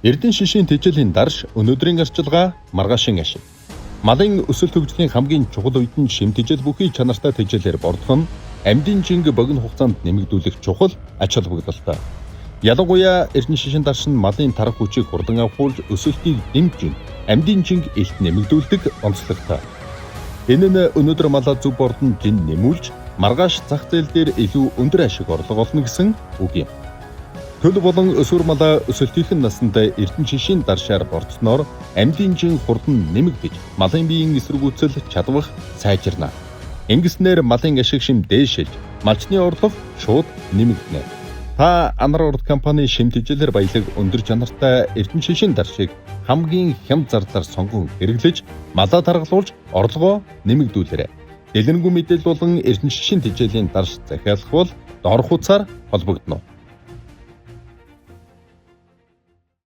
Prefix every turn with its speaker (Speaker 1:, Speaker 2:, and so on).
Speaker 1: Эрдэнэ шишийн тэжээлийн дарш өнөөдрийн арчилгаа маргаашийн ашиг. Малын өсөлт хөгжлийн хамгийн чухал үед нь шим тэжээл бүхий чанартай тэжээлээр бордох нь амьдын жинг богино хугацаанд нэмэгдүүлэх чухал ач холбогдолтой. Ялангуяа эрдэнэ шишин дарш нь малын тарах хүчийг хурдан авахулж өсөлтийг дэмжин амьдын жинг илт нэмэгдүүлдэг онцлогтой. Энэ нь өнөөдөр малаа зөв бордон жин нэмүүлж маргааш зах зээл дээр илүү өндөр ашиг орлого олно гэсэн үг юм. Төл болон өсвөр малаа өсөлтийнхэн насанд эрдэнэ шишийн даршаар борцсноор амьдын жин хурдан нэмэгдэж малын биеийн эсэргүүцэл чадвах сайжирна. Ингэснээр малын ашиг шим дээшилж малчны орлого шууд нэмэгдэнэ. Та Анар урд компани шим тэжээлэр баялаг өндөр чанартай эрдэнэ шишийн даршийг хамгийн хямд зардлаар сонгон хэрэглэж малаа таргалуулж орлогоо нэмэгдүүлээрэй. Дэлгэрэнгүй мэдээлэл болон эрдэнэ шишийн тэжээлийн дарш захиалах бол доор хуудасаар холбогдно.